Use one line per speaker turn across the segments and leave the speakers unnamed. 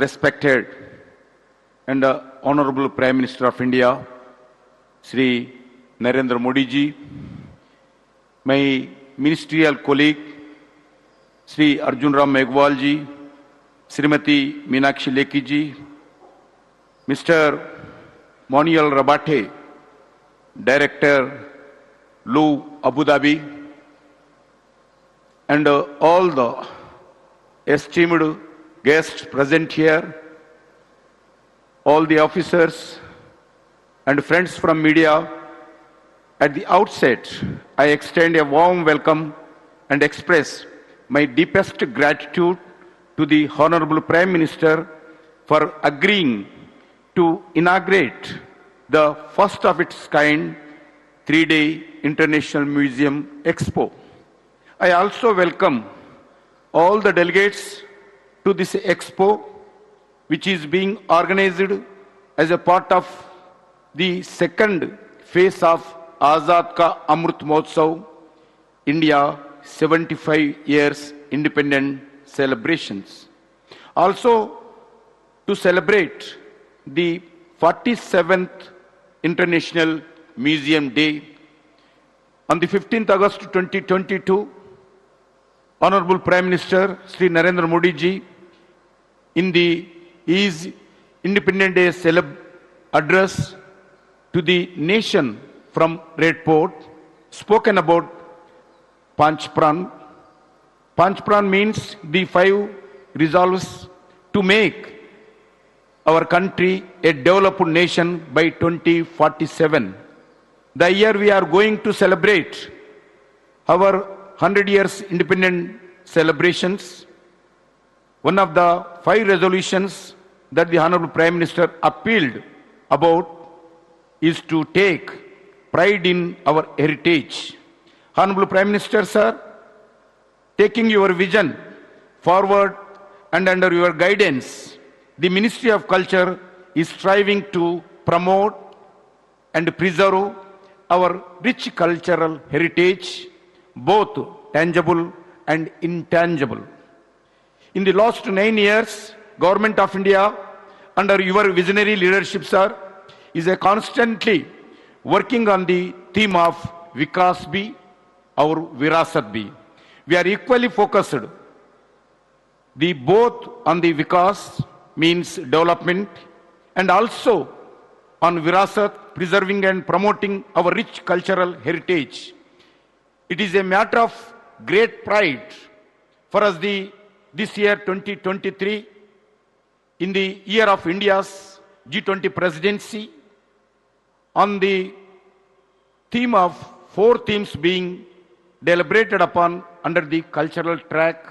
respected and Honorable Prime Minister of India, Shri Narendra Modi ji, my ministerial colleague, Shri Arjun Ram Meghwal ji, Srimati Meenakshi Lekhi ji, Mr. Monial Rabate, Director, Lu Abu Dhabi, and all the esteemed guests present here, all the officers and friends from media. At the outset, I extend a warm welcome and express my deepest gratitude to the Honorable Prime Minister for agreeing to inaugurate the first of its kind 3-day International Museum Expo. I also welcome all the delegates to this expo, which is being organized as a part of the second phase of Azadi Ka Amrit Mahotsav, India 75 years independent celebrations. Also, to celebrate the 47th International Museum Day, on the 15th August 2022, Honorable Prime Minister Shri Narendra Modi ji, in his Independence Day address to the nation from Red Fort, spoken about Panchpran. Panchpran means the 5 resolves to make our country a developed nation by 2047. The year we are going to celebrate our 100 years independent celebrations. One of the 5 resolutions that the Honorable Prime Minister appealed about is to take pride in our heritage. Honorable Prime Minister, sir, taking your vision forward and under your guidance, the Ministry of Culture is striving to promote and preserve our rich cultural heritage, both tangible and intangible. In the last 9 years, Government of India, under your visionary leadership, sir, is constantly working on the theme of Vikas Bhi or Virasat Bhi. We are equally focused both on the Vikas, means development, and also on Virasat, preserving and promoting our rich cultural heritage. It is a matter of great pride for us this year 2023, in the year of India's G20 presidency, on the theme of 4 themes being deliberated upon under the cultural track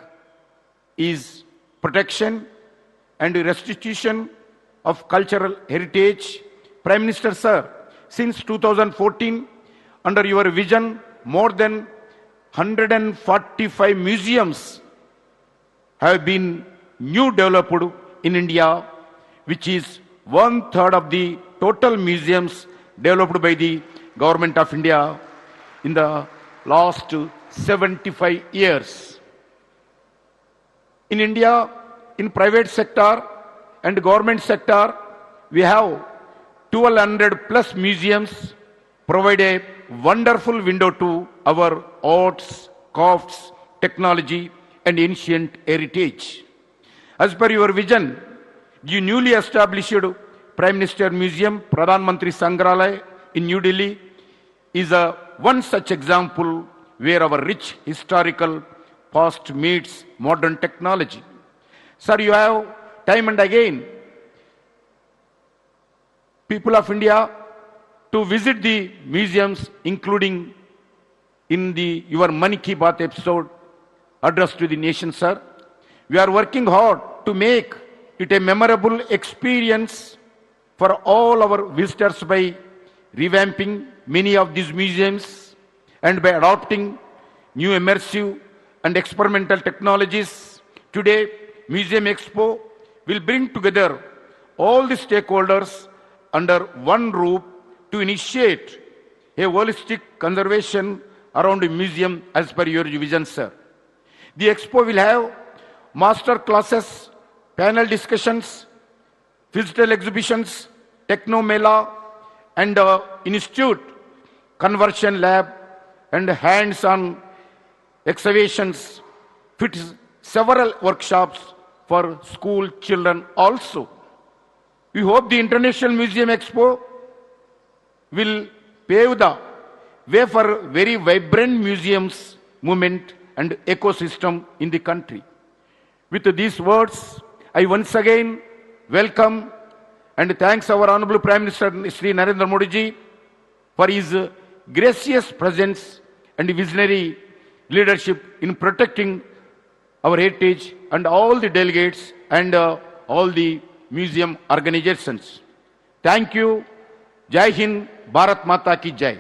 is protection and restitution of cultural heritage. Prime Minister, sir, since 2014, under your vision, more than 145 museums have been new developed in India, which is 1/3 of the total museums developed by the Government of India in the last 75 years. In India, in private sector and government sector, we have 1200 plus museums provide a wonderful window to our arts, crafts, technology, and ancient heritage. As per your vision, you newly established Prime Minister Museum, Pradhan Mantri Sangrahalaya in New Delhi, is one such example where our rich historical past meets modern technology. Sir, you have time and again people of India to visit the museums, including in your Mann Ki Baat episode addressed to the nation, sir. We are working hard to make it a memorable experience for all our visitors by revamping many of these museums and by adopting new immersive and experimental technologies. Today, Museum Expo will bring together all the stakeholders under one roof to initiate a holistic conservation around a museum as per your vision, sir. The expo will have master classes, panel discussions, physical exhibitions, techno mela, and institute conversion lab and hands-on excavations, fit several workshops for school children also. We hope the International Museum Expo will pave the way for very vibrant museums movement and ecosystem in the country. With these words, I once again welcome and thanks our Honorable Prime Minister Shri Narendra Modi ji for his gracious presence and visionary leadership in protecting our heritage, and all the delegates and all the museum organizations. Thank you. Jai Hind, Bharat Mata ki Jai.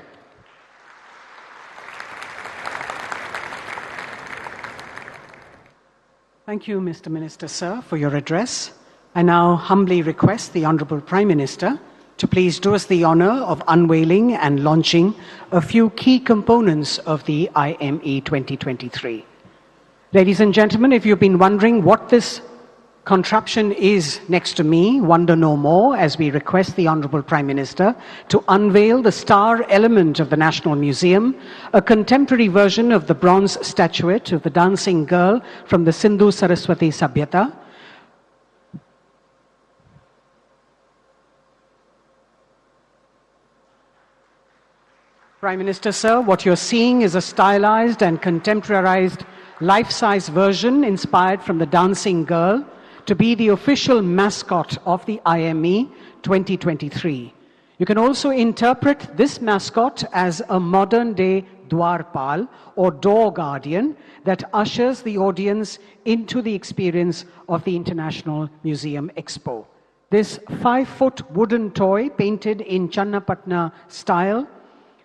Thank you, Mr. Minister, sir, for your address. I now humbly request the Honorable Prime Minister to please do us the honor of unveiling and launching a few key components of the IME 2023. Ladies and gentlemen, if you've been wondering what this contraption is next to me, wonder no more as we request the Honorable Prime Minister to unveil the star element of the National Museum, a contemporary version of the bronze statuette of the dancing girl from the Sindhu Saraswati Sabhyata. Prime Minister, sir, what you're seeing is a stylized and contemporarized life-size version inspired from the dancing girl to be the official mascot of the IME 2023. You can also interpret this mascot as a modern-day Dwarpal or door guardian that ushers the audience into the experience of the International Museum Expo. This 5-foot wooden toy painted in Channapatna style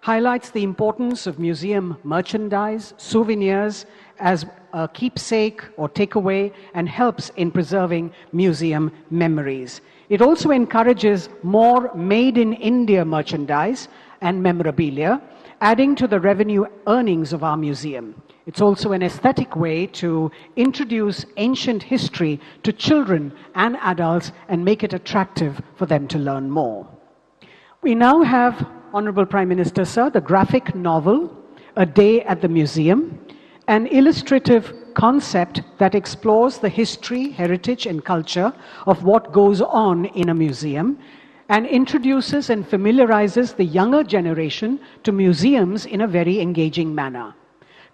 highlights the importance of museum merchandise, souvenirs as a keepsake or takeaway, and helps in preserving museum memories. It also encourages more made in India merchandise and memorabilia, adding to the revenue earnings of our museum. It's also an aesthetic way to introduce ancient history to children and adults and make it attractive for them to learn more. We now have, Honorable Prime Minister, sir, the graphic novel, A Day at the Museum, an illustrative concept that explores the history, heritage, and culture of what goes on in a museum and introduces and familiarizes the younger generation to museums in a very engaging manner.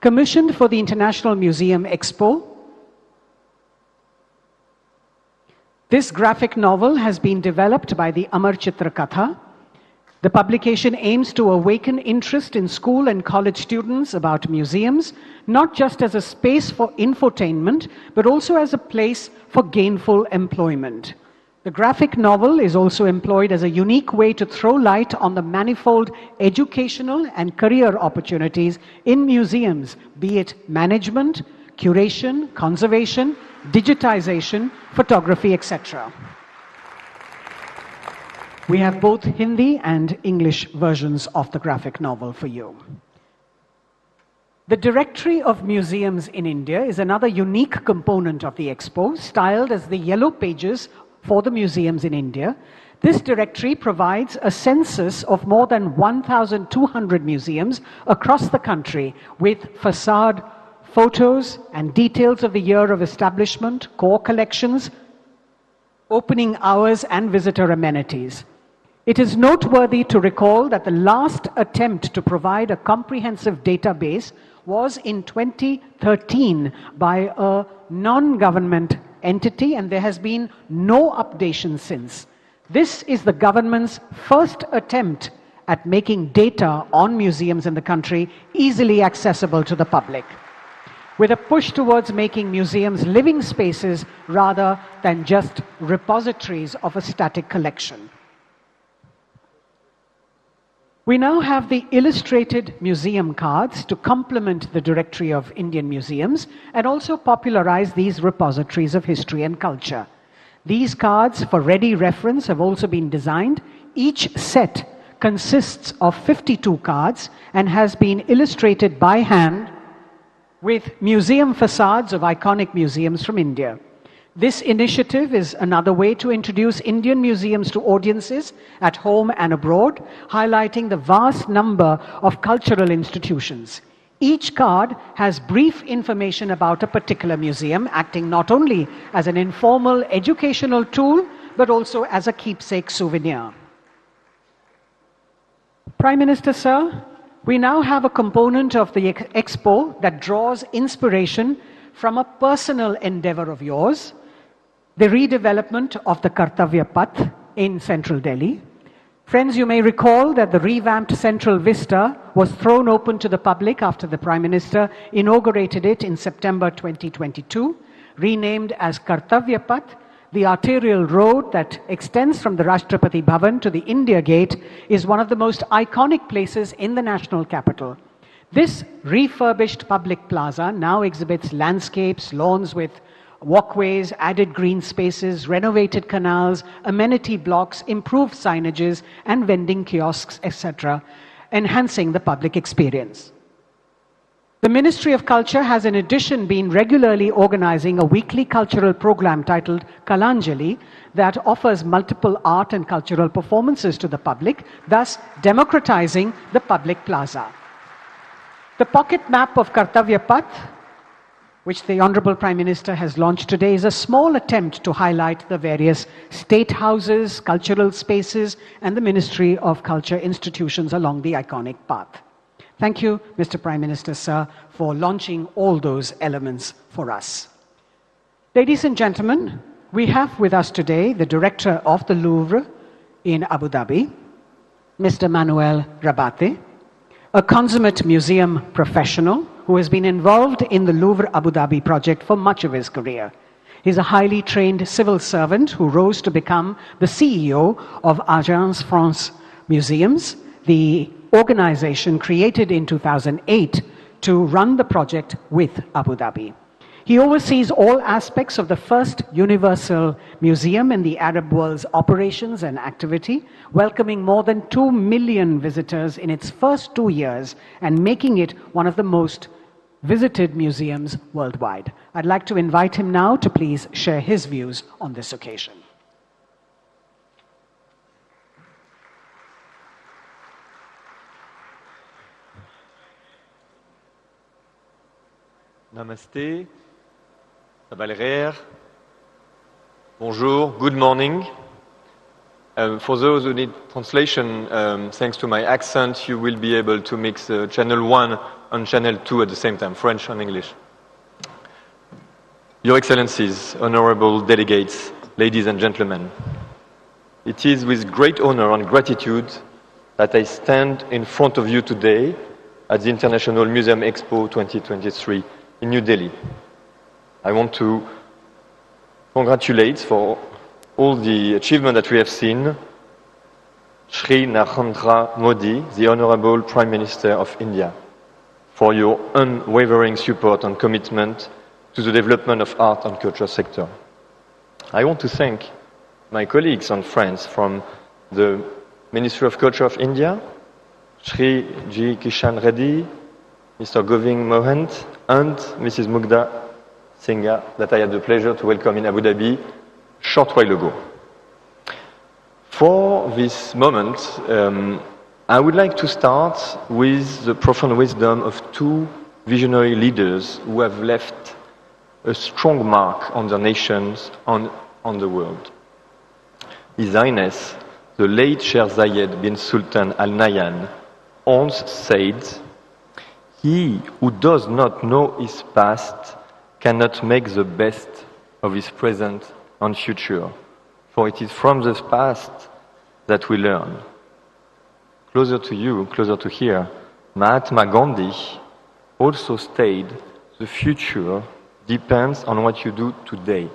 Commissioned for the International Museum Expo, this graphic novel has been developed by the Amar Chitra Katha. The publication aims to awaken interest in school and college students about museums, not just as a space for infotainment, but also as a place for gainful employment. The graphic novel is also employed as a unique way to throw light on the manifold educational and career opportunities in museums, be it management, curation, conservation, digitization, photography, etc. We have both Hindi and English versions of the graphic novel for you. The Directory of Museums in India is another unique component of the Expo, styled as the Yellow Pages for the museums in India. This directory provides a census of more than 1,200 museums across the country with facade photos and details of the year of establishment, core collections, opening hours, and visitor amenities. It is noteworthy to recall that the last attempt to provide a comprehensive database was in 2013 by a non-government entity, and there has been no updation since. This is the government's first attempt at making data on museums in the country easily accessible to the public, with a push towards making museums living spaces rather than just repositories of a static collection. We now have the illustrated museum cards to complement the Directory of Indian Museums and also popularize these repositories of history and culture. These cards for ready reference have also been designed. Each set consists of 52 cards and has been illustrated by hand with museum facades of iconic museums from India. This initiative is another way to introduce Indian museums to audiences at home and abroad, highlighting the vast number of cultural institutions. Each card has brief information about a particular museum, acting not only as an informal educational tool, but also as a keepsake souvenir. Prime Minister, sir, we now have a component of the expo that draws inspiration from a personal endeavor of yours, the redevelopment of the Kartavya Path in central Delhi. Friends, you may recall that the revamped Central Vista was thrown open to the public after the Prime Minister inaugurated it in September 2022. Renamed as Kartavya Path, the arterial road that extends from the Rashtrapati Bhavan to the India Gate is one of the most iconic places in the national capital. This refurbished public plaza now exhibits landscapes, lawns with walkways, added green spaces, renovated canals, amenity blocks, improved signages, and vending kiosks, etc., enhancing the public experience. The Ministry of Culture has in addition been regularly organizing a weekly cultural program titled Kalanjali that offers multiple art and cultural performances to the public, thus democratizing the public plaza. The pocket map of Kartavya Path, which the Honorable Prime Minister has launched today, is a small attempt to highlight the various state houses, cultural spaces, and the Ministry of Culture institutions along the iconic path. Thank you, Mr. Prime Minister, sir, for launching all those elements for us. Ladies and gentlemen, we have with us today the Director of the Louvre in Abu Dhabi, Mr. Manuel Rabate, a consummate museum professional who has been involved in the Louvre Abu Dhabi project for much of his career. He's a highly trained civil servant who rose to become the CEO of Agence France Museums, the organization created in 2008 to run the project with Abu Dhabi. He oversees all aspects of the first universal museum in the Arab world's operations and activity, welcoming more than 2 million visitors in its first 2 years and making it one of the most visited museums worldwide. I'd like to invite him now to please share his views on this occasion.
Namaste, Sabalrer, bonjour, good morning. For those who need translation, thanks to my accent, you will be able to mix channel 1 and channel 2 at the same time, French and English. Your Excellencies, honorable delegates, ladies and gentlemen, it is with great honor and gratitude that I stand in front of you today at the International Museum Expo 2023 in New Delhi. I want to congratulate for all the achievement that we have seen Shri Narendra Modi, the Honorable Prime Minister of India, for your unwavering support and commitment to the development of art and culture sector. I want to thank my colleagues and friends from the Ministry of Culture of India, Shri G. Kishan Reddy, Mr. Govind Mohant, and Mrs. Mugdha Singha, that I had the pleasure to welcome in Abu Dhabi a short while ago. For this moment, I would like to start with the profound wisdom of two visionary leaders who have left a strong mark on their nations and on the world. His Highness, the late Sheikh Zayed bin Sultan Al Nahyan, once said, "He who does not know his past cannot make the best of his present and future, for it is from the past that we learn." Closer to you, closer to here, Mahatma Gandhi also stated, "The future depends on what you do today."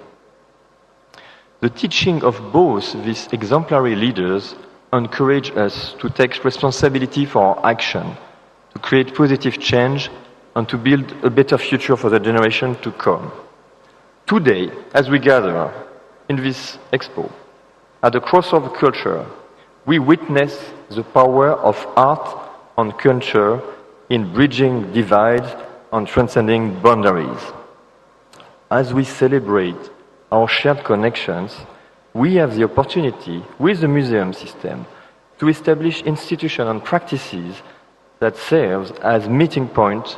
The teaching of both these exemplary leaders encourage us to take responsibility for our action, to create positive change, and to build a better future for the generation to come. Today, as we gather in this expo, at the crossroads of culture, we witness the power of art and culture in bridging divides and transcending boundaries. As we celebrate our shared connections, we have the opportunity, with the museum system, to establish institutions and practices that serve as meeting points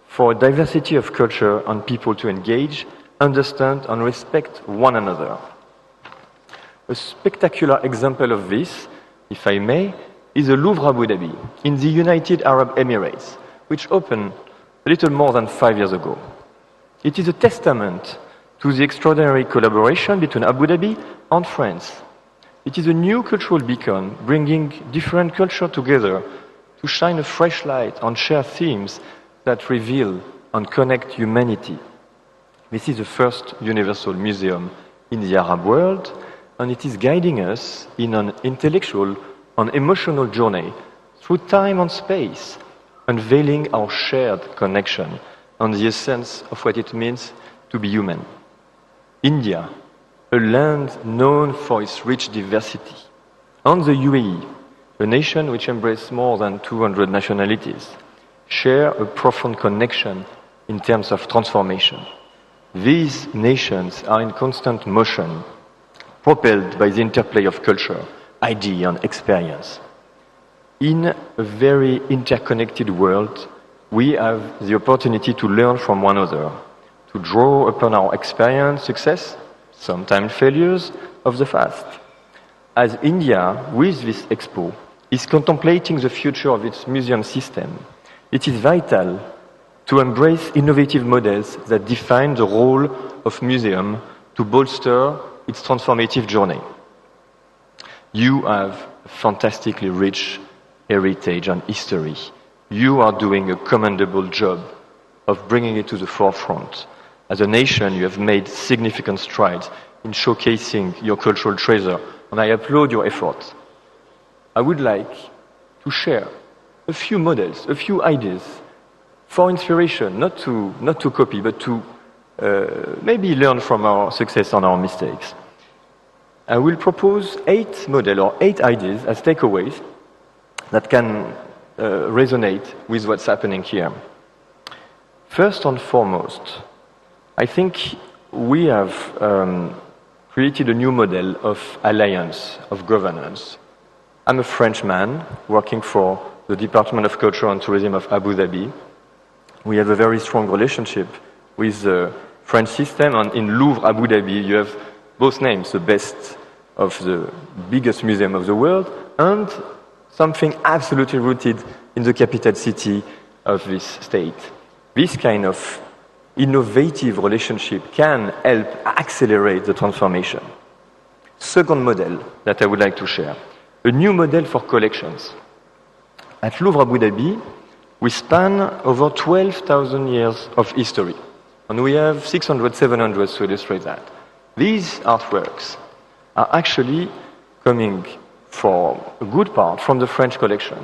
for a diversity of culture and people to engage, understand and respect one another. A spectacular example of this, if I may, is the Louvre Abu Dhabi in the United Arab Emirates, which opened a little more than 5 years ago. It is a testament to the extraordinary collaboration between Abu Dhabi and France. It is a new cultural beacon, bringing different cultures together to shine a fresh light on shared themes that reveal and connect humanity. This is the first universal museum in the Arab world, and it is guiding us in an intellectual and emotional journey through time and space, unveiling our shared connection and the essence of what it means to be human. India, a land known for its rich diversity, and the UAE, a nation which embraces more than 200 nationalities, share a profound connection in terms of transformation. These nations are in constant motion, propelled by the interplay of culture, idea, and experience. In a very interconnected world, we have the opportunity to learn from one another, to draw upon our experience, success, sometimes failures of the past. As India, with this expo, is contemplating the future of its museum system, it is vital to embrace innovative models that define the role of museum to bolster its transformative journey. You have a fantastically rich heritage and history. You are doing a commendable job of bringing it to the forefront. As a nation, you have made significant strides in showcasing your cultural treasure, and I applaud your efforts. I would like to share a few models, a few ideas for inspiration, not to copy, but to maybe learn from our success and our mistakes. I will propose 8 models or 8 ideas as takeaways that can resonate with what's happening here. First and foremost, I think we have created a new model of alliance, of governance. I'm a French man working for the Department of Culture and Tourism of Abu Dhabi. We have a very strong relationship with the French system, and in Louvre Abu Dhabi you have both names, the best of the biggest museum of the world and something absolutely rooted in the capital city of this state. This kind of innovative relationship can help accelerate the transformation. Second model that I would like to share, a new model for collections. At Louvre Abu Dhabi, we span over 12,000 years of history, and we have 600, 700 to illustrate that. These artworks are actually coming for a good part from the French collection.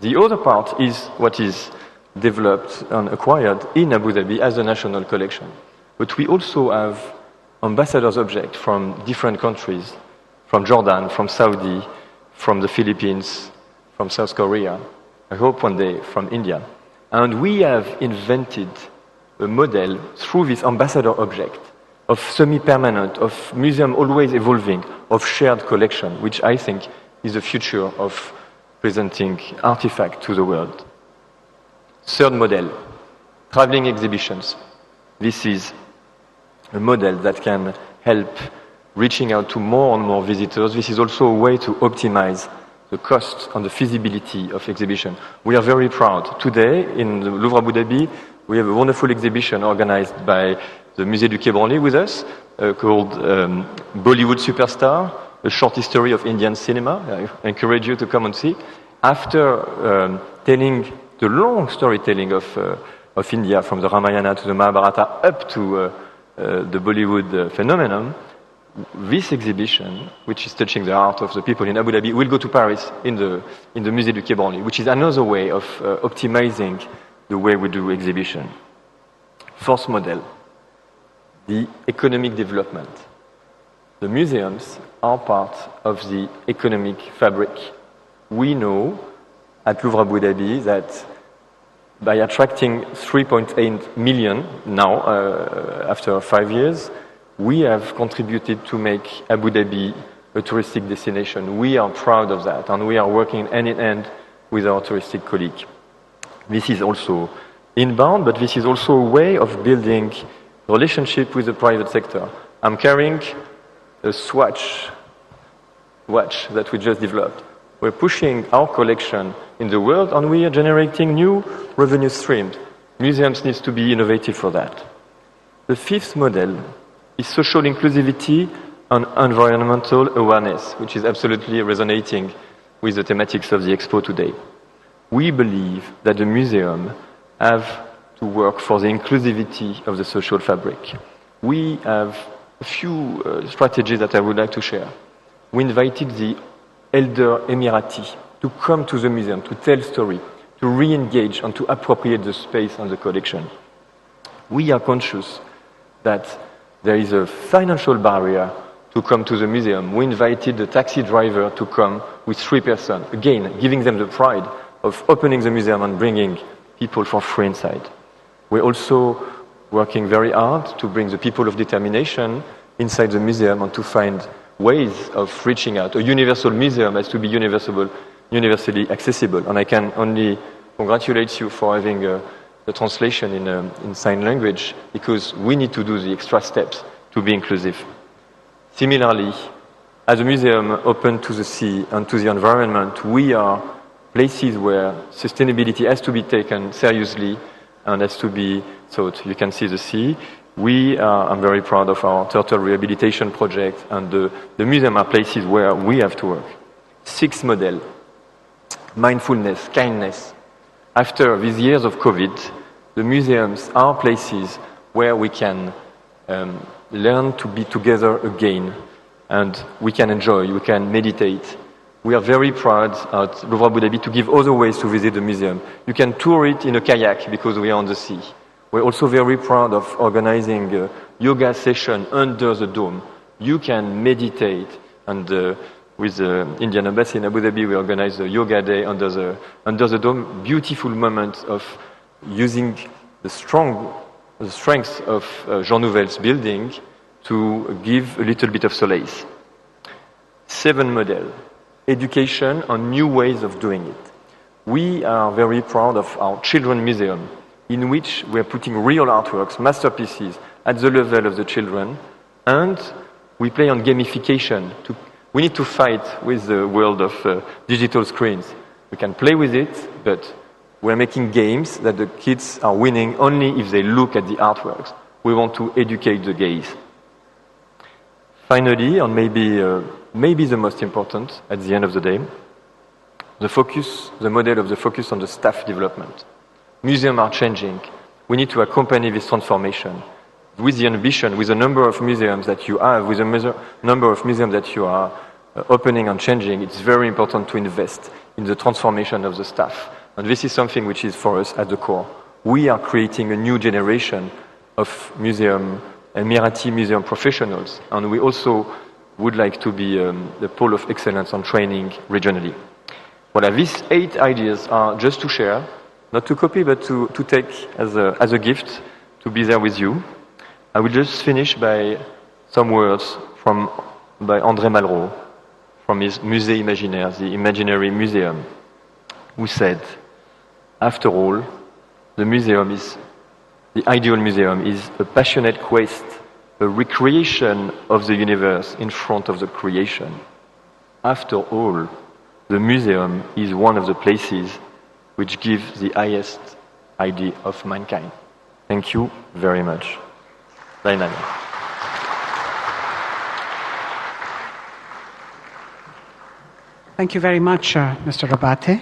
The other part is what is developed and acquired in Abu Dhabi as a national collection. But we also have ambassadors' objects from different countries, from Jordan, from Saudi, from the Philippines, from South Korea, I hope one day from India. And we have invented a model through this ambassador object of semi-permanent, of museum always evolving, of shared collection, which I think is the future of presenting artifacts to the world. Third model, traveling exhibitions. This is a model that can help reaching out to more and more visitors. This is also a way to optimize the cost and the feasibility of exhibition. We are very proud. Today, in the Louvre Abu Dhabi, we have a wonderful exhibition organized by the Musée du Quai Branly with us, called Bollywood Superstar, a short history of Indian cinema. I encourage you to come and see. After telling the long storytelling of India, from the Ramayana to the Mahabharata up to the Bollywood phenomenon, this exhibition, which is touching the heart of the people in Abu Dhabi, will go to Paris in the Musée du Quai Branly, which is another way of optimizing the way we do exhibition. Fourth model, the economic development. The museums are part of the economic fabric. We know at Louvre Abu Dhabi that by attracting 3.8 million now, after 5 years, We have contributed to make Abu Dhabi a touristic destination. We are proud of that, and we are working hand in hand with our touristic colleague. This is also inbound, but this is also a way of building relationship with the private sector. I'm carrying a watch that we just developed. We're pushing our collection in the world, and we are generating new revenue streams. Museums need to be innovative for that. The fifth model is social inclusivity and environmental awareness, which is absolutely resonating with the thematics of the Expo today. We believe that the museum have to work for the inclusivity of the social fabric. We have a few strategies that I would like to share. We invited the elder Emirati to come to the museum, to tell story, to re-engage and to appropriate the space and the collection. We are conscious that there is a financial barrier to come to the museum. We invited the taxi driver to come with 3 persons, again, giving them the pride of opening the museum and bringing people for free inside. We're also working very hard to bring the people of determination inside the museum and to find ways of reaching out. A universal museum has to be universally accessible, and I can only congratulate you for having the translation in sign language, because we need to do the extra steps to be inclusive. Similarly, as a museum open to the sea and to the environment, we are places where sustainability has to be taken seriously and has to be thought. You can see the sea. I'm very proud of our turtle rehabilitation project, and the museum are places where we have to work. Sixth model, mindfulness, kindness. After these years of COVID, the museums are places where we can learn to be together again, and we can enjoy, we can meditate. We are very proud at Louvre Abu Dhabi to give other ways to visit the museum. You can tour it in a kayak because we are on the sea. We're also very proud of organizing a yoga session under the dome. You can meditate, and with the Indian Embassy in Abu Dhabi, we organize a yoga day under the dome. Beautiful moment of using the strength of Jean Nouvel's building to give a little bit of solace. 7 model, education and new ways of doing it. We are very proud of our children museum, in which we are putting real artworks, masterpieces, at the level of the children, and we play on gamification. We need to fight with the world of digital screens. We can play with it, but we're making games that the kids are winning only if they look at the artworks. We want to educate the gaze. Finally, and maybe the most important at the end of the day, the model of the focus on the staff development. Museums are changing. We need to accompany this transformation with the ambition, with the number of museums that you have, with the number of museums that you are opening and changing. It's very important to invest in the transformation of the staff. And this is something which is for us at the core. We are creating a new generation of Emirati museum professionals, and we also would like to be the pole of excellence on training regionally. Well, these 8 ideas are just to share, not to copy, but to take as a gift, to be there with you. I will just finish by some words by André Malraux, from his Musée Imaginaire, the Imaginary Museum, who said, after all, the ideal museum is a passionate quest, a recreation of the universe in front of the creation. After all, the museum is one of the places which give the highest idea of mankind. Thank you very much. Dynamic.
Thank you very much, Mr. Rabate.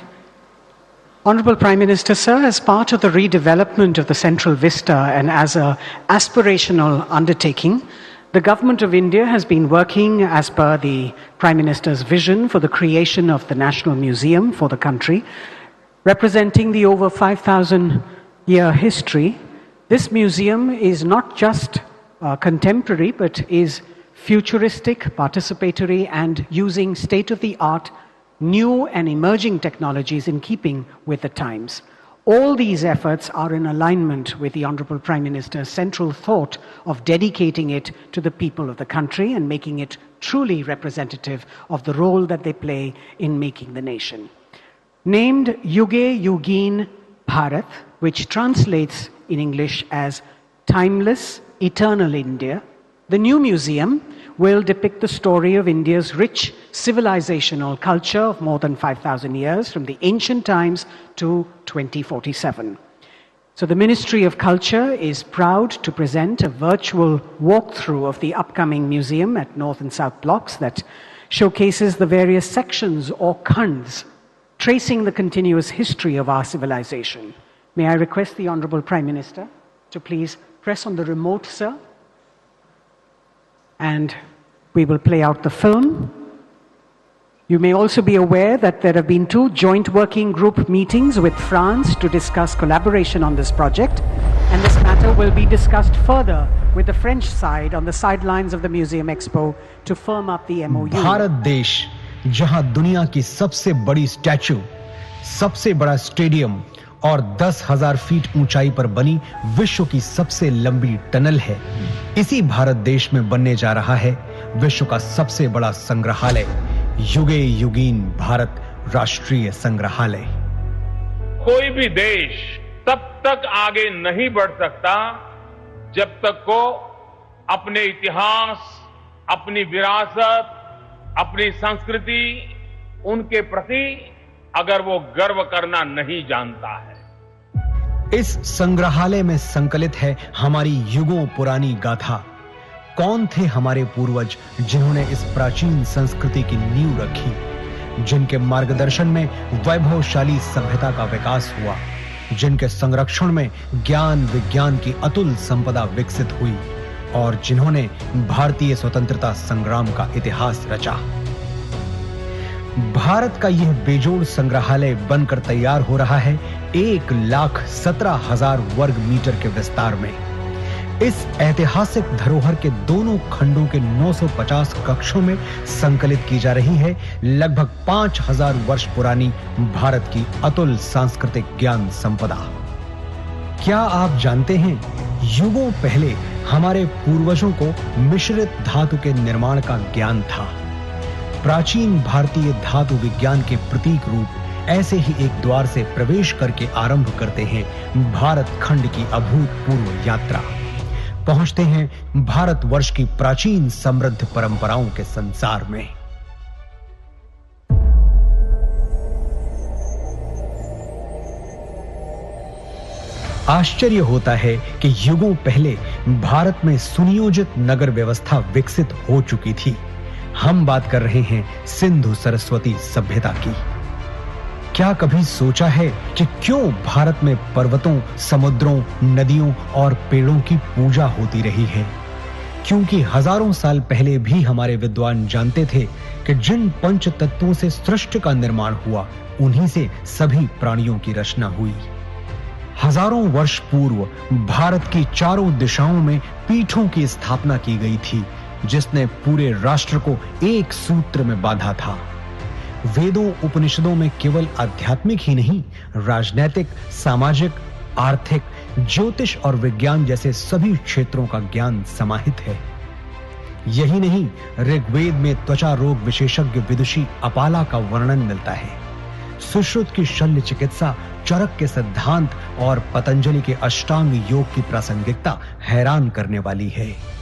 Honorable Prime Minister, sir, as part of the redevelopment of the Central Vista and as an aspirational undertaking, the Government of India has been working as per the Prime Minister's vision for the creation of the National Museum for the country, representing the over 5,000-year history. This museum is not just contemporary, but is futuristic, participatory, and using state-of-the-art new and emerging technologies in keeping with the times. All these efforts are in alignment with the Honorable Prime Minister's central thought of dedicating it to the people of the country and making it truly representative of the role that they play in making the nation. Named Yuge Yugin Bharat, which translates in English as Timeless, Eternal India, the new museum will depict the story of India's rich civilizational culture of more than 5,000 years, from the ancient times to 2047. So the Ministry of Culture is proud to present a virtual walkthrough of the upcoming museum at North and South blocks that showcases the various sections or khands tracing the continuous history of our civilization. May I request the Honorable Prime Minister to please press on the remote, sir? And we will play out the film. You may also be aware that there have been 2 joint working group meetings with France to discuss collaboration on this project, and this matter will be discussed further with the French side on the sidelines of the Museum Expo to firm up the MOU.
Bharat देश जहां दुनिया की सबसे बड़ी statue, सबसे बड़ा stadium और 10,000 feet ऊंचाई पर बनी विश्व की सबसे लंबी टनल है, इसी भारत देश में बनने जा रहा है विश्व का सबसे बड़ा संग्रहालय, युगे युगीन भारत राष्ट्रीय संग्रहालय।
कोई भी देश तब तक आगे नहीं बढ़ सकता जब तक को अपने इतिहास, अपनी विरासत, अपनी संस्कृति, उनके प्रति अगर वो गर्व करना नहीं जानता है।
इस संग्रहालय में संकलित है हमारी युगों पुरानी गाथा। कौन थे हमारे पूर्वज जिन्होंने इस प्राचीन संस्कृति की नींव रखी, जिनके मार्गदर्शन में वैभवशाली सभ्यता का विकास हुआ, जिनके संरक्षण में ज्ञान विज्ञान की अतुल संपदा विकसित हुई और जिन्होंने भारतीय स्वतंत्रता संग्राम का इतिहास रचा। भारत का यह बेजोड़ संग्रहालय बनकर तैयार हो रहा है 1,17,000 वर्ग मीटर के विस्तार में। इस ऐतिहासिक धरोहर के दोनों खंडों के 950 कक्षों में संकलित की जा रही है लगभग 5,000 वर्ष पुरानी भारत की अतुल सांस्कृतिक ज्ञान संपदा। क्या आप जानते हैं, युगों पहले हमारे पूर्वजों को मिश्रित धातु के निर्माण का ज्ञान था। प्राचीन भारतीय धातु विज्ञान के प्रतीक रूप ऐसे ही एक द्वार से प्रवेश करके आरंभ करते हैं भारत खंड की अभूतपूर्व यात्रा। पहुंचते हैं भारतवर्ष की प्राचीन समृद्ध परंपराओं के संसार में। आश्चर्य होता है कि युगों पहले भारत में सुनियोजित नगर व्यवस्था विकसित हो चुकी थी। हम बात कर रहे हैं सिंधु सरस्वती सभ्यता की। क्या कभी सोचा है कि क्यों भारत में पर्वतों, समुद्रों, नदियों और पेड़ों की पूजा होती रही है? क्योंकि हजारों साल पहले भी हमारे विद्वान जानते थे कि जिन पंच तत्वों से सृष्टि का निर्माण हुआ, उन्हीं से सभी प्राणियों की रचना हुई। हजारों वर्ष पूर्व भारत की चारों दिशाओं में पीठों की स्थापना की गई थी, जिसने पूरे राष्ट्र को एक सूत्र में बांधा था। वेदों उपनिषदों में केवल आध्यात्मिक ही नहीं, राजनैतिक, सामाजिक, आर्थिक, ज्योतिष और विज्ञान जैसे सभी क्षेत्रों का ज्ञान समाहित है। यही नहीं, ऋग्वेद में त्वचा रोग विशेषज्ञ विदुषी अपाला का वर्णन मिलता है। सुश्रुत की शल्य चिकित्सा, चरक के सिद्धांत और पतंजलि के अष्टांग योग की प्रासंगिकता हैरान करने वाली है।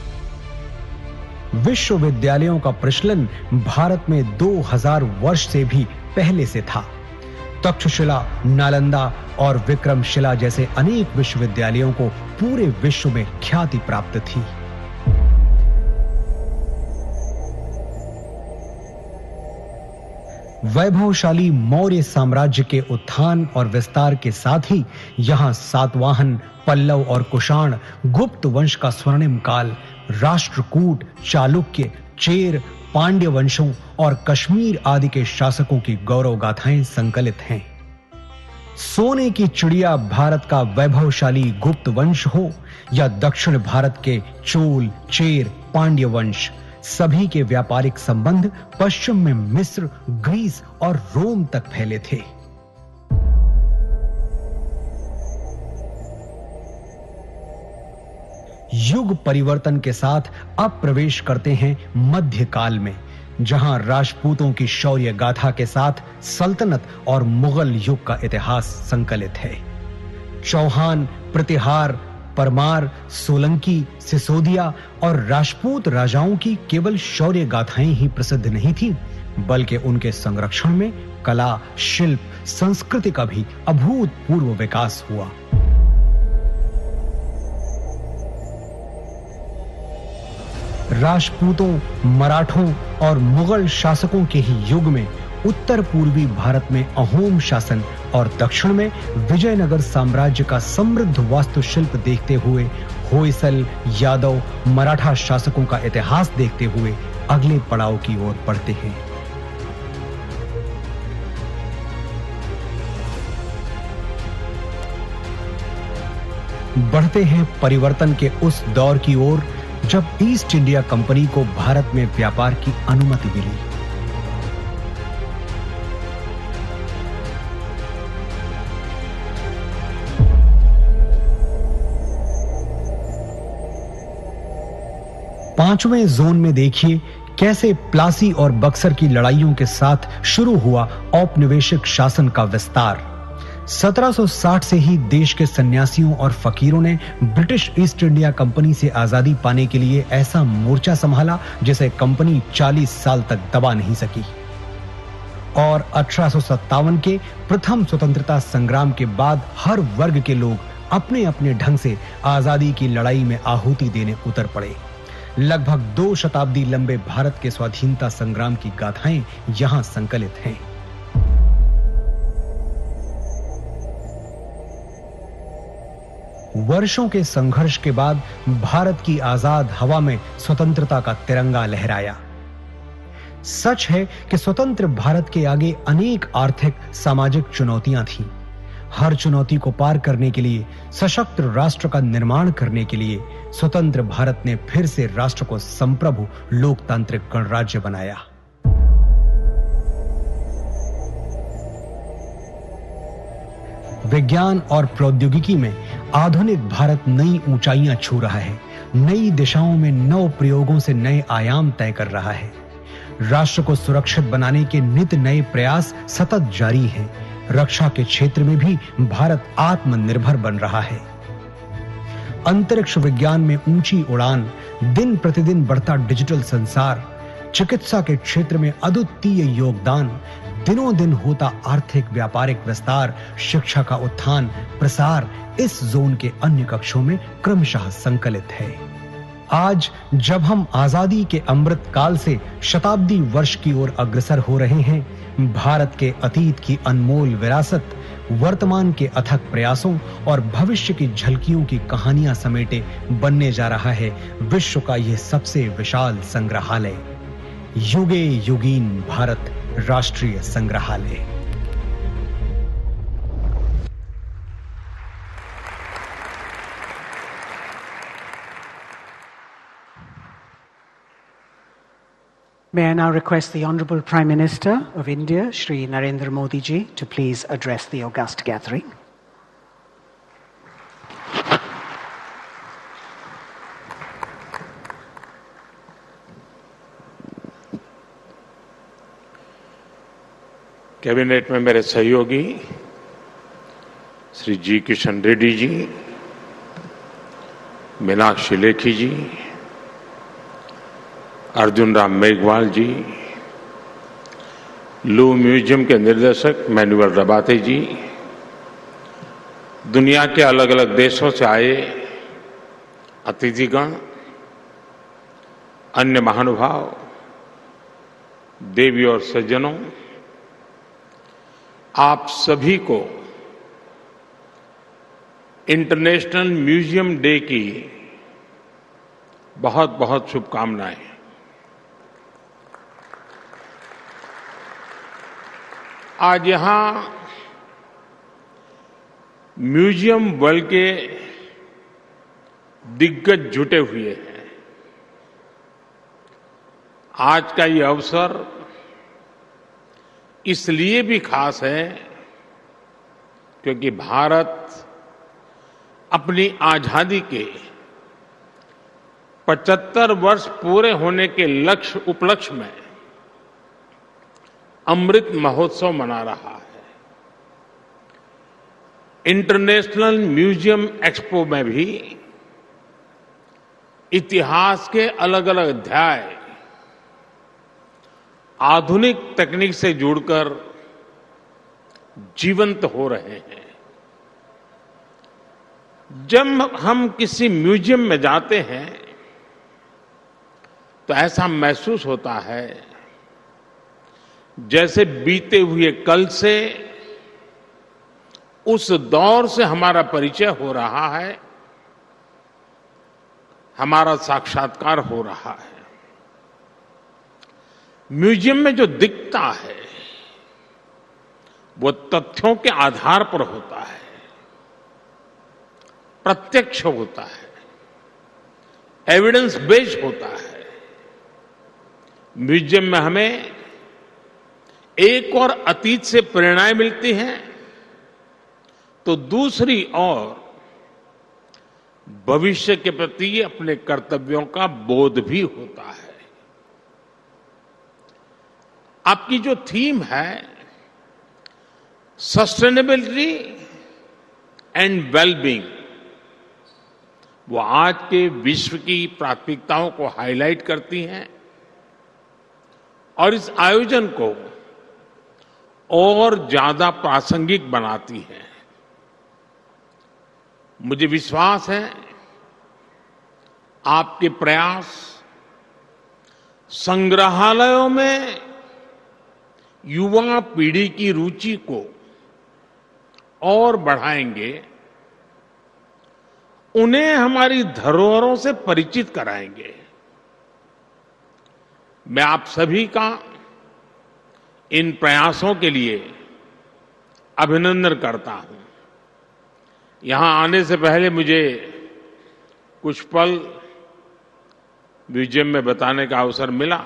विश्वविद्यालयों का प्रचलन भारत में 2000 वर्ष से भी पहले से था। तक्षशिला, नालंदा और विक्रमशिला जैसे अनेक विश्वविद्यालयों को पूरे विश्व में ख्याति प्राप्त थी। वैभवशाली मौर्य साम्राज्य के उत्थान और विस्तार के साथ ही यहां सातवाहन, पल्लव और कुषाण, गुप्त वंश का स्वर्णिम काल, राष्ट्रकूट, चालुक्य, चेर, पांड्य वंशों और कश्मीर आदि के शासकों की गौरव गाथाएं संकलित हैं। सोने की चिड़िया भारत का वैभवशाली गुप्त वंश हो या दक्षिण भारत के चोल, चेर, पांड्य वंश, सभी के व्यापारिक संबंध पश्चिम में मिस्र, ग्रीस और रोम तक फैले थे। युग परिवर्तन के साथ अब प्रवेश करते हैं मध्यकाल में, जहां राजपूतों की शौर्य गाथा के साथ सल्तनत और मुगल युग का इतिहास संकलित है। चौहान, प्रतिहार, परमार, सोलंकी, सिसोदिया और राजपूत राजाओं की केवल शौर्य गाथाएं ही प्रसिद्ध नहीं थीं, बल्कि उनके संरक्षण में कला, शिल्प, संस्कृति का भी अभूतपूर्व विकास हुआ। राजपूतों, मराठों और मुगल शासकों के ही युग में उत्तर पूर्वी भारत में अहोम शासन और दक्षिण में विजयनगर साम्राज्य का समृद्ध वास्तुशिल्प देखते हुए होयसल, यादव, मराठा शासकों का इतिहास देखते हुए अगले पड़ाव की ओर बढ़ते हैं। बढ़ते हैं परिवर्तन के उस दौर की ओर जब ईस्ट इंडिया कंपनी को भारत में व्यापार की अनुमति मिली। पांचवें जोन में देखिए कैसे प्लासी और बक्सर की लड़ाइयों के साथ शुरू हुआ औपनिवेशिक शासन का विस्तार। 1760 से ही देश के सन्यासियों और फकीरों ने ब्रिटिश ईस्ट इंडिया कंपनी से आजादी पाने के लिए ऐसा मोर्चा संभाला जिसे कंपनी 40 साल तक दबा नहीं सकी। और 1857 के प्रथम स्वतंत्रता संग्राम के बाद हर वर्ग के लोग अपने अपने ढंग से आजादी की लड़ाई में आहुति देने उतर पड़े। लगभग 2 शताब्दी लंबे भारत के स्वाधीनता संग्राम की गाथाएं यहां संकलित हैं। वर्षों के संघर्ष के बाद भारत की आजाद हवा में स्वतंत्रता का तिरंगा लहराया। सच है कि स्वतंत्र भारत के आगे अनेक आर्थिक, सामाजिक चुनौतियां थीं। हर चुनौती को पार करने के लिए, सशक्त राष्ट्र का निर्माण करने के लिए स्वतंत्र भारत ने फिर से राष्ट्र को संप्रभु लोकतांत्रिक गणराज्य बनाया। विज्ञान और प्रौद्योगिकी में आधुनिक भारत नई ऊंचाइयां छू रहा है। नई दिशाओं में नव प्रयोगों से नए आयाम तय कर रहा है। राष्ट्र को सुरक्षित बनाने के नित नए प्रयास सतत जारी हैं। रक्षा के क्षेत्र में भी भारत आत्मनिर्भर बन रहा है। अंतरिक्ष विज्ञान में ऊंची उड़ान, दिन प्रतिदिन बढ़ता डिजिटल संसार, चिकित्सा के क्षेत्र में अद्वितीय योगदान, दिनों दिन होता आर्थिक व्यापारिक विस्तार, शिक्षा का उत्थान प्रसार इस जोन के अन्य कक्षों में क्रमशः संकलित है। आज जब हम आजादी के अमृत काल से शताब्दी वर्ष की ओर अग्रसर हो रहे हैं, भारत के अतीत की अनमोल विरासत, वर्तमान के अथक प्रयासों और भविष्य की झलकियों की कहानियां समेटे बनने जा रहा है विश्व का यह सबसे विशाल संग्रहालय, युगे युगीन भारत राष्ट्रीय संग्रहालय।
May I now request the Honorable Prime Minister of India, Shri Narendra Modi ji, to please address the august gathering.
Cabinet में मेरे सहयोगी श्री जी किशन रेड्डी जी, मीनाक्षी लेखी जी, अर्जुन राम मेघवाल जी, लू म्यूजियम के निर्देशक मैनुअल रबाते जी, दुनिया के अलग अलग देशों से आए अतिथिगण, अन्य महानुभाव, देवी और सज्जनों, आप सभी को इंटरनेशनल म्यूजियम डे की बहुत बहुत शुभकामनाएं। आज यहां म्यूजियम वर्ल्ड के दिग्गज जुटे हुए हैं। आज का ये अवसर इसलिए भी खास है क्योंकि भारत अपनी आजादी के 75 वर्ष पूरे होने के उपलक्ष्य में अमृत महोत्सव मना रहा है। इंटरनेशनल म्यूजियम एक्सपो में भी इतिहास के अलग अलग अध्याय आधुनिक तकनीक से जुड़कर जीवंत हो रहे हैं। जब हम किसी म्यूजियम में जाते हैं तो ऐसा महसूस होता है जैसे बीते हुए कल से, उस दौर से हमारा परिचय हो रहा है, हमारा साक्षात्कार हो रहा है। म्यूजियम में जो दिखता है वो तथ्यों के आधार पर होता है, प्रत्यक्ष होता है, एविडेंस बेस्ड होता है। म्यूजियम में हमें एक और अतीत से प्रेरणाएं मिलती हैं तो दूसरी ओर भविष्य के प्रति अपने कर्तव्यों का बोध भी होता है। आपकी जो थीम है सस्टेनेबिलिटी एंड वेलबींग, वो आज के विश्व की प्राथमिकताओं को हाईलाइट करती हैं और इस आयोजन को और ज्यादा प्रासंगिक बनाती है। मुझे विश्वास है आपके प्रयास संग्रहालयों में युवा पीढ़ी की रुचि को और बढ़ाएंगे, उन्हें हमारी धरोहरों से परिचित कराएंगे। मैं आप सभी का इन प्रयासों के लिए अभिनंदन करता हूं। यहां आने से पहले मुझे कुछ पल म्यूजियम में बताने का अवसर मिला।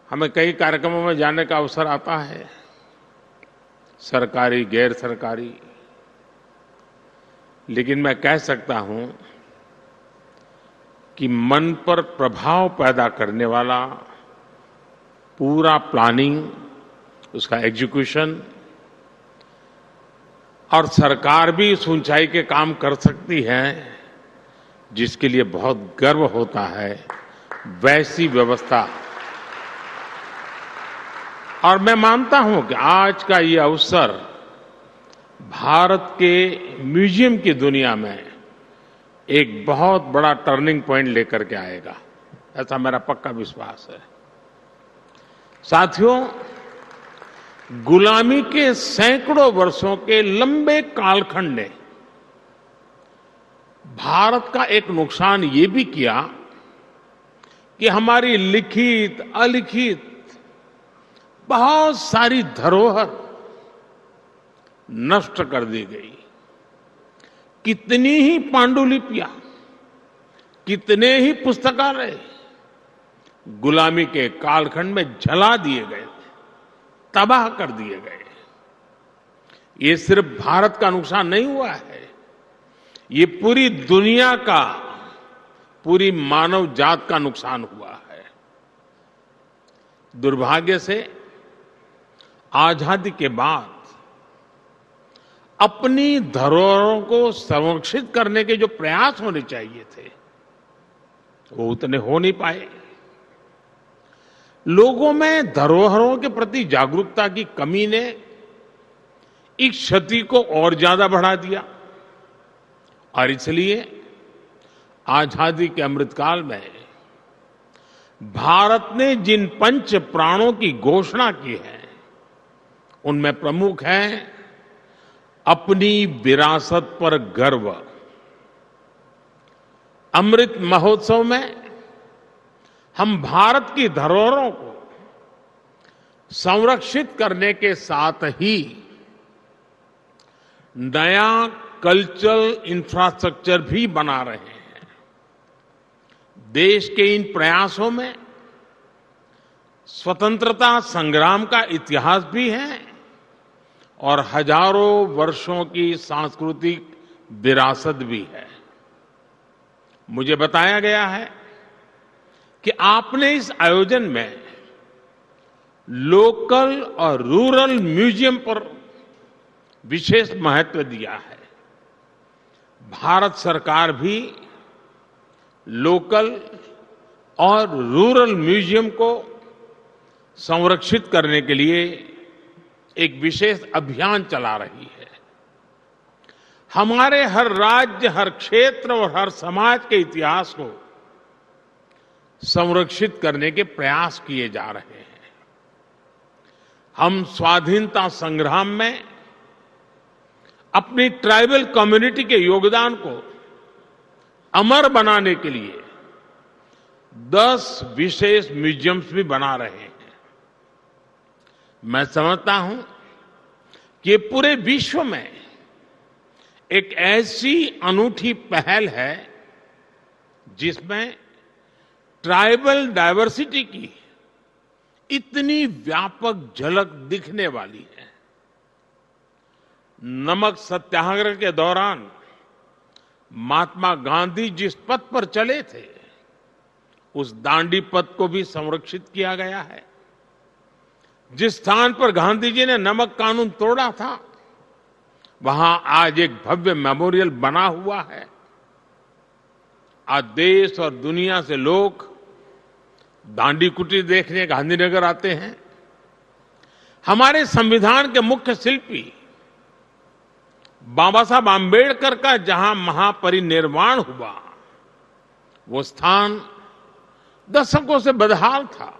हमें कई कार्यक्रमों में जाने का अवसर आता है, सरकारी, गैर सरकारी, लेकिन मैं कह सकता हूं कि मन पर प्रभाव पैदा करने वाला पूरा प्लानिंग, उसका एग्जीक्यूशन, और सरकार भी उस ऊंचाई के काम कर सकती है जिसके लिए बहुत गर्व होता है, वैसी व्यवस्था। और मैं मानता हूं कि आज का ये अवसर भारत के म्यूजियम की दुनिया में एक बहुत बड़ा टर्निंग पॉइंट लेकर के आएगा, ऐसा मेरा पक्का विश्वास है। साथियों, गुलामी के सैकड़ों वर्षों के लंबे कालखंड ने भारत का एक नुकसान ये भी किया कि हमारी लिखित अलिखित बहुत सारी धरोहर नष्ट कर दी गई। कितनी ही पांडुलिपियां, कितने ही पुस्तकालय गुलामी के कालखंड में जला दिए गए, तबाह कर दिए गए। ये सिर्फ भारत का नुकसान नहीं हुआ है, ये पूरी दुनिया का, पूरी मानव जात का नुकसान हुआ है। दुर्भाग्य से आजादी के बाद अपनी धरोहरों को संरक्षित करने के जो प्रयास होने चाहिए थे वो उतने हो नहीं पाए। लोगों में धरोहरों के प्रति जागरूकता की कमी ने इस क्षति को और ज्यादा बढ़ा दिया और इसलिए आजादी के अमृतकाल में भारत ने जिन पंच प्राणों की घोषणा की है उनमें प्रमुख है अपनी विरासत पर गर्व। अमृत महोत्सव में हम भारत की धरोहरों को संरक्षित करने के साथ ही नया कल्चरल इंफ्रास्ट्रक्चर भी बना रहे हैं। देश के इन प्रयासों में स्वतंत्रता संग्राम का इतिहास भी है और हजारों वर्षों की सांस्कृतिक विरासत भी है। मुझे बताया गया है कि आपने इस आयोजन में लोकल और रूरल म्यूजियम पर विशेष महत्व दिया है। भारत सरकार भी लोकल और रूरल म्यूजियम को संरक्षित करने के लिए एक विशेष अभियान चला रही है। हमारे हर राज्य, हर क्षेत्र और हर समाज के इतिहास को संरक्षित करने के प्रयास किए जा रहे हैं। हम स्वाधीनता संग्राम में अपनी ट्राइबल कम्युनिटी के योगदान को अमर बनाने के लिए 10 विशेष म्यूजियम्स भी बना रहे हैं। मैं समझता हूं कि पूरे विश्व में एक ऐसी अनूठी पहल है जिसमें ट्राइबल डायवर्सिटी की इतनी व्यापक झलक दिखने वाली है। नमक सत्याग्रह के दौरान महात्मा गांधी जिस पथ पर चले थे, उस दांडी पथ को भी संरक्षित किया गया है। जिस स्थान पर गांधी जी ने नमक कानून तोड़ा था, वहां आज एक भव्य मेमोरियल बना हुआ है। आज देश और दुनिया से लोग दांडी कुटीर देखने गांधीनगर आते हैं। हमारे संविधान के मुख्य शिल्पी बाबा साहब आम्बेडकर का जहां महापरिनिर्वाण हुआ, वो स्थान दशकों से बदहाल था।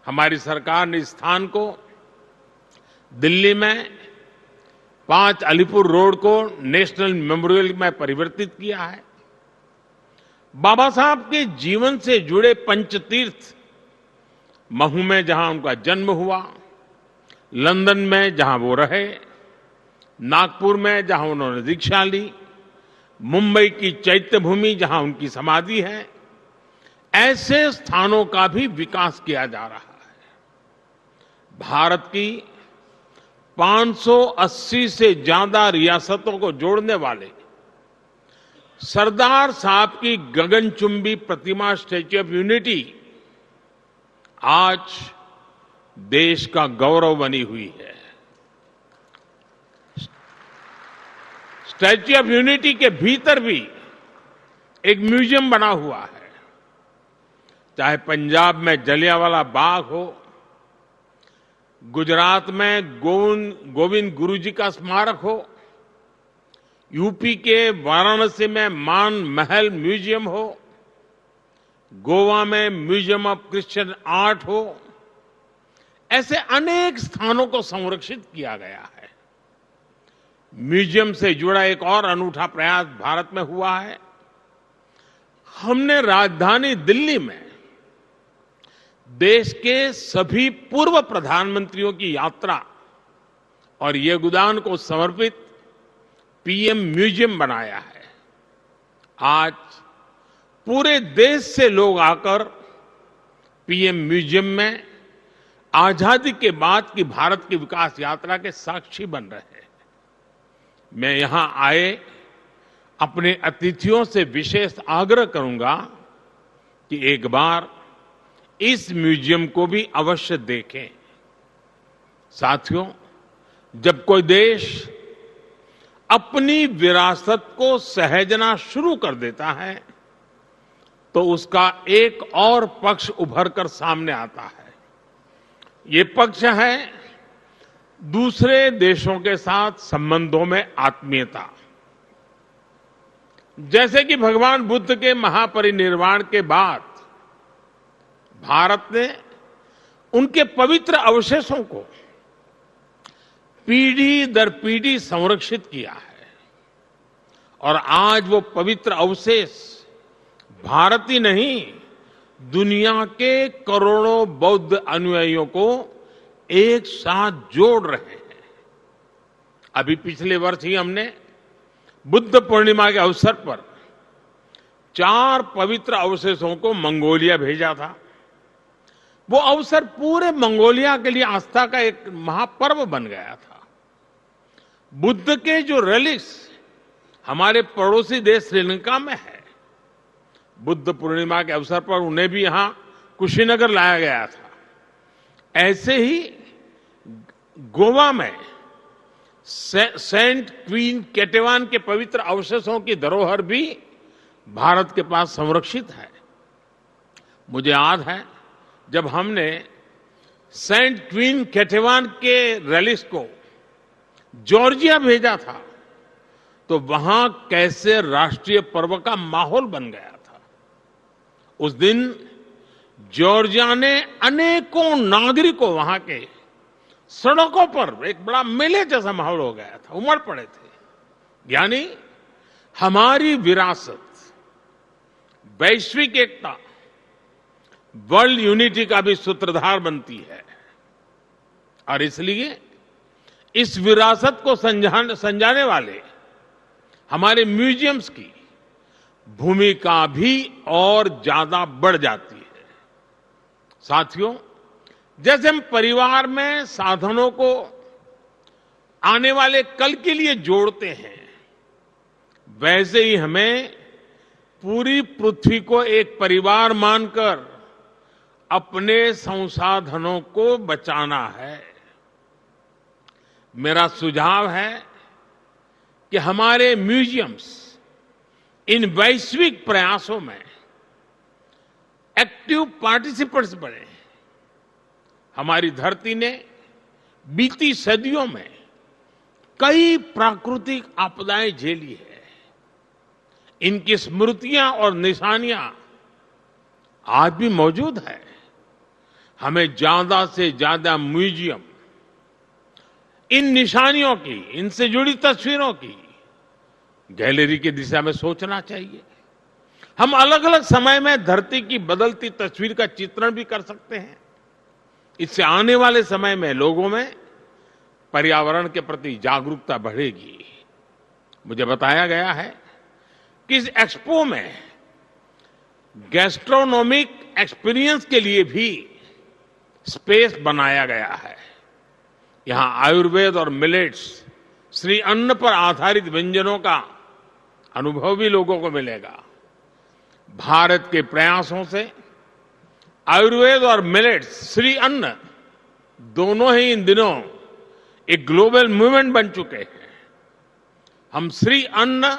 हमारी सरकार ने इस स्थान को दिल्ली में 5 अलीपुर रोड को नेशनल मेमोरियल में परिवर्तित किया है। बाबा साहब के जीवन से जुड़े पंचतीर्थ, महू में जहां उनका जन्म हुआ, लंदन में जहां वो रहे, नागपुर में जहां उन्होंने दीक्षा ली, मुंबई की चैत्य भूमि जहां उनकी समाधि है, ऐसे स्थानों का भी विकास किया जा रहा है। भारत की 580 से ज्यादा रियासतों को जोड़ने वाले सरदार साहब की गगनचुंबी प्रतिमा स्टैच्यू ऑफ यूनिटी आज देश का गौरव बनी हुई है। स्टैच्यू ऑफ यूनिटी के भीतर भी एक म्यूजियम बना हुआ है। चाहे पंजाब में जलियांवाला बाग हो, गुजरात में गोविंद गुरु जी का स्मारक हो, यूपी के वाराणसी में मान महल म्यूजियम हो, गोवा में म्यूजियम ऑफ क्रिश्चियन आर्ट हो, ऐसे अनेक स्थानों को संरक्षित किया गया है। म्यूजियम से जुड़ा एक और अनूठा प्रयास भारत में हुआ है। हमने राजधानी दिल्ली में देश के सभी पूर्व प्रधानमंत्रियों की यात्रा और योगदान को समर्पित पीएम म्यूजियम बनाया है। आज पूरे देश से लोग आकर पीएम म्यूजियम में आजादी के बाद की भारत की विकास यात्रा के साक्षी बन रहे हैं। मैं यहां आए अपने अतिथियों से विशेष आग्रह करूंगा कि एक बार इस म्यूजियम को भी अवश्य देखें। साथियों, जब कोई देश अपनी विरासत को सहेजना शुरू कर देता है, तो उसका एक और पक्ष उभर कर सामने आता है। ये पक्ष है दूसरे देशों के साथ संबंधों में आत्मीयता। जैसे कि भगवान बुद्ध के महापरिनिर्वाण के बाद भारत ने उनके पवित्र अवशेषों को पीढ़ी दर पीढ़ी संरक्षित किया है, और आज वो पवित्र अवशेष भारत ही नहीं, दुनिया के करोड़ों बौद्ध अनुयायियों को एक साथ जोड़ रहे हैं। अभी पिछले वर्ष ही हमने बुद्ध पूर्णिमा के अवसर पर 4 पवित्र अवशेषों को मंगोलिया भेजा था। वो अवसर पूरे मंगोलिया के लिए आस्था का एक महापर्व बन गया था। बुद्ध के जो रेलिक्स हमारे पड़ोसी देश श्रीलंका में है। बुद्ध पूर्णिमा के अवसर पर उन्हें भी यहां कुशीनगर लाया गया था। ऐसे ही गोवा में सेंट क्वीन केटेवान के पवित्र अवशेषों की धरोहर भी भारत के पास संरक्षित है। मुझे याद है जब हमने सेंट क्वीन केटेवान के रेलिक्स को जॉर्जिया भेजा था तो वहां कैसे राष्ट्रीय पर्व का माहौल बन गया था। उस दिन जॉर्जिया ने अनेकों नागरिकों वहां के सड़कों पर एक बड़ा मेले जैसा माहौल हो गया था, उमड़ पड़े थे। यानी हमारी विरासत वैश्विक एकता, वर्ल्ड यूनिटी का भी सूत्रधार बनती है और इसलिए इस विरासत को संजाने वाले हमारे म्यूजियम्स की भूमिका भी और ज्यादा बढ़ जाती है। साथियों, जैसे हम परिवार में साधनों को आने वाले कल के लिए जोड़ते हैं, वैसे ही हमें पूरी पृथ्वी को एक परिवार मानकर अपने संसाधनों को बचाना है। मेरा सुझाव है कि हमारे म्यूजियम्स इन वैश्विक प्रयासों में एक्टिव पार्टिसिपेंट्स बने। हमारी धरती ने बीती सदियों में कई प्राकृतिक आपदाएं झेली है। इनकी स्मृतियां और निशानियां आज भी मौजूद है। हमें ज्यादा से ज्यादा म्यूजियम इन निशानियों की, इनसे जुड़ी तस्वीरों की गैलरी की दिशा में सोचना चाहिए। हम अलग अलग समय में धरती की बदलती तस्वीर का चित्रण भी कर सकते हैं। इससे आने वाले समय में लोगों में पर्यावरण के प्रति जागरूकता बढ़ेगी। मुझे बताया गया है कि इस एक्सपो में गैस्ट्रोनॉमिक एक्सपीरियंस के लिए भी स्पेस बनाया गया है। यहां आयुर्वेद और मिलेट्स, श्री अन्न पर आधारित व्यंजनों का अनुभव भी लोगों को मिलेगा। भारत के प्रयासों से आयुर्वेद और मिलेट्स, श्री अन्न दोनों ही इन दिनों एक ग्लोबल मूवमेंट बन चुके हैं। हम श्री अन्न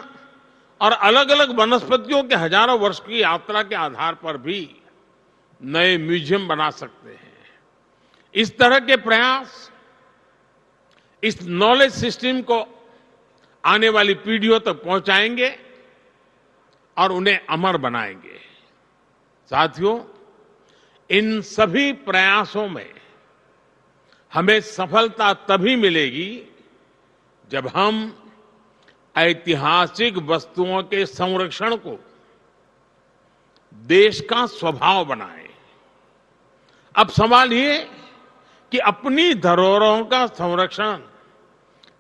और अलग अलग वनस्पतियों के हजारों वर्ष की यात्रा के आधार पर भी नए म्यूजियम बना सकते हैं। इस तरह के प्रयास इस नॉलेज सिस्टम को आने वाली पीढ़ियों तक पहुंचाएंगे और उन्हें अमर बनाएंगे। साथियों, इन सभी प्रयासों में हमें सफलता तभी मिलेगी जब हम ऐतिहासिक वस्तुओं के संरक्षण को देश का स्वभाव बनाएं। अब सवाल ये कि अपनी धरोहरों का संरक्षण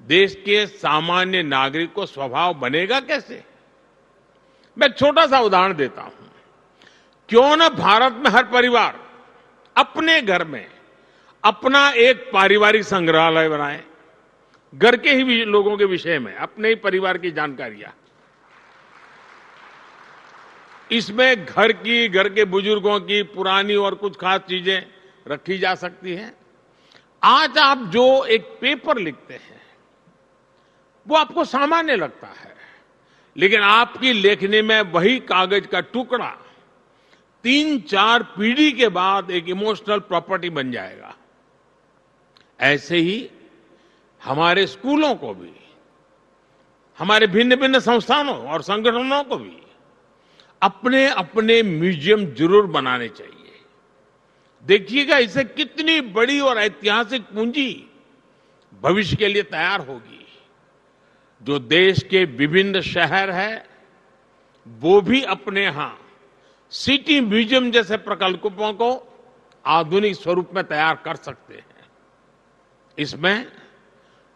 देश के सामान्य नागरिक को स्वभाव बनेगा कैसे? मैं एक छोटा सा उदाहरण देता हूं। क्यों न भारत में हर परिवार अपने घर में अपना एक पारिवारिक संग्रहालय बनाए, घर के ही लोगों के विषय में, अपने ही परिवार की जानकारियां। इसमें घर के बुजुर्गों की पुरानी और कुछ खास चीजें रखी जा सकती हैं। आज आप जो एक पेपर लिखते हैं वो आपको सामान्य लगता है, लेकिन आपकी लेखनी में वही कागज का टुकड़ा 3-4 पीढ़ी के बाद एक इमोशनल प्रॉपर्टी बन जाएगा। ऐसे ही हमारे स्कूलों को भी, हमारे भिन्न भिन्न संस्थानों और संगठनों को भी अपने अपने म्यूजियम जरूर बनाने चाहिए। देखिएगा इससे कितनी बड़ी और ऐतिहासिक पूंजी भविष्य के लिए तैयार होगी। जो देश के विभिन्न शहर हैं वो भी अपने यहां सिटी म्यूजियम जैसे प्रकल्पों को आधुनिक स्वरूप में तैयार कर सकते हैं। इसमें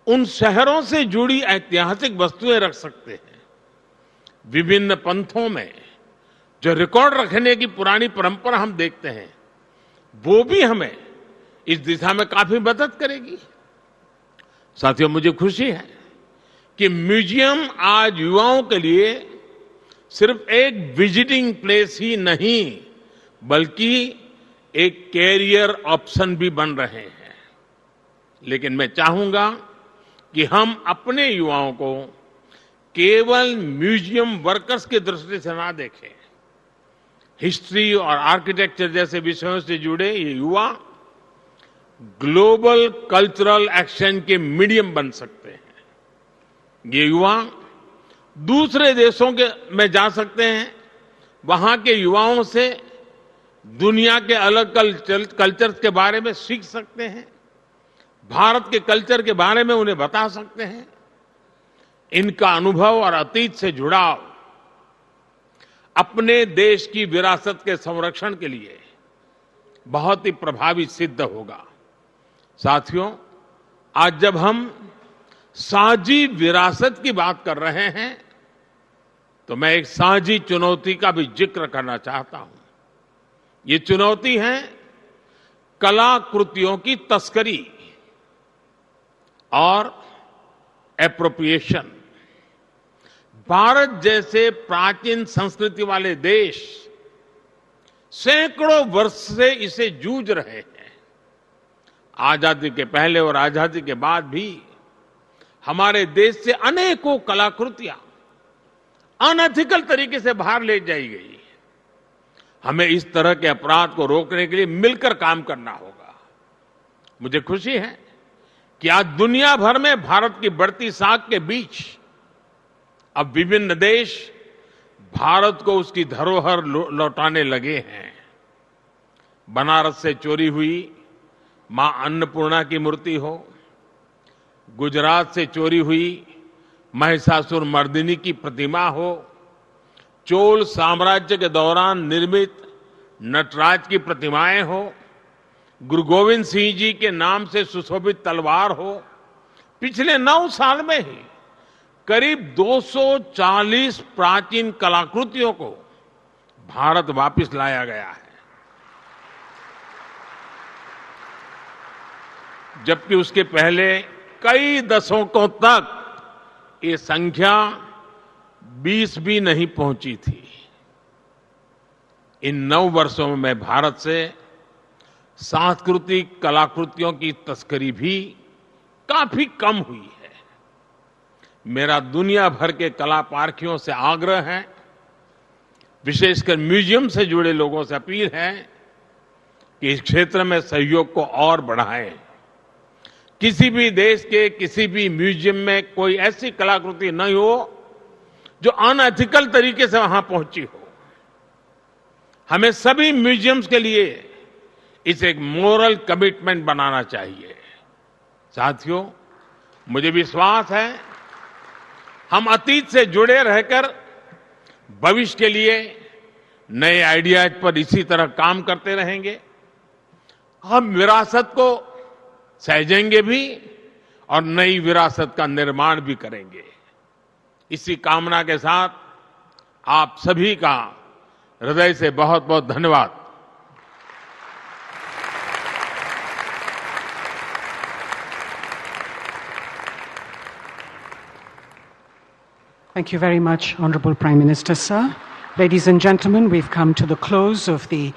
उन शहरों से जुड़ी ऐतिहासिक वस्तुएं रख सकते हैं। विभिन्न पंथों में जो रिकॉर्ड रखने की पुरानी परंपरा हम देखते हैं वो भी हमें इस दिशा में काफी मदद करेगी। साथियों, मुझे खुशी है कि म्यूजियम आज युवाओं के लिए सिर्फ एक विजिटिंग प्लेस ही नहीं बल्कि एक कैरियर ऑप्शन भी बन रहे हैं। लेकिन मैं चाहूंगा कि हम अपने युवाओं को केवल म्यूजियम वर्कर्स की दृष्टि से ना देखें। हिस्ट्री और आर्किटेक्चर जैसे विषयों से जुड़े ये युवा ग्लोबल कल्चरल एक्शन के मीडियम बन सकते हैं। ये युवा दूसरे देशों में जा सकते हैं, वहां के युवाओं से दुनिया के अलग कल्चर्स के बारे में सीख सकते हैं, भारत के कल्चर के बारे में उन्हें बता सकते हैं। इनका अनुभव और अतीत से जुड़ाव अपने देश की विरासत के संरक्षण के लिए बहुत ही प्रभावी सिद्ध होगा। साथियों, आज जब हम साझी विरासत की बात कर रहे हैं तो मैं एक साझी चुनौती का भी जिक्र करना चाहता हूं। ये चुनौती है कलाकृतियों की तस्करी और एप्रोप्रिएशन। भारत जैसे प्राचीन संस्कृति वाले देश सैकड़ों वर्ष से इसे जूझ रहे हैं। आजादी के पहले और आजादी के बाद भी हमारे देश से अनेकों कलाकृतियां अनएथिकल तरीके से बाहर ले जाई गई। हमें इस तरह के अपराध को रोकने के लिए मिलकर काम करना होगा। मुझे खुशी है कि आज दुनिया भर में भारत की बढ़ती साख के बीच अब विभिन्न देश भारत को उसकी धरोहर लौटाने लगे हैं। बनारस से चोरी हुई मां अन्नपूर्णा की मूर्ति हो, गुजरात से चोरी हुई महिषासुर मर्दिनी की प्रतिमा हो, चोल साम्राज्य के दौरान निर्मित नटराज की प्रतिमाएं हो, गुरु गोविंद सिंह जी के नाम से सुशोभित तलवार हो, पिछले 9 साल में ही करीब 240 प्राचीन कलाकृतियों को भारत वापस लाया गया है। जबकि उसके पहले कई दशकों तक ये संख्या 20 भी नहीं पहुंची थी। इन 9 वर्षों में भारत से सांस्कृतिक कलाकृतियों की तस्करी भी काफी कम हुई है। मेरा दुनिया भर के कला पारखियों से आग्रह है, विशेषकर म्यूजियम से जुड़े लोगों से अपील है कि इस क्षेत्र में सहयोग को और बढ़ाएं। किसी भी देश के किसी भी म्यूजियम में कोई ऐसी कलाकृति नहीं हो जो अनएथिकल तरीके से वहां पहुंची हो। हमें सभी म्यूजियम्स के लिए इसे एक मोरल कमिटमेंट बनाना चाहिए। साथियों, मुझे विश्वास है हम अतीत से जुड़े रहकर भविष्य के लिए नए आइडियाज पर इसी तरह काम करते रहेंगे। हम विरासत को सहेजेंगे भी और नई विरासत का निर्माण भी करेंगे। इसी कामना के साथ आप सभी का हृदय से बहुत बहुत धन्यवाद।
Thank you very much, Honorable Prime Minister, sir. Ladies and gentlemen, we've come to the close of the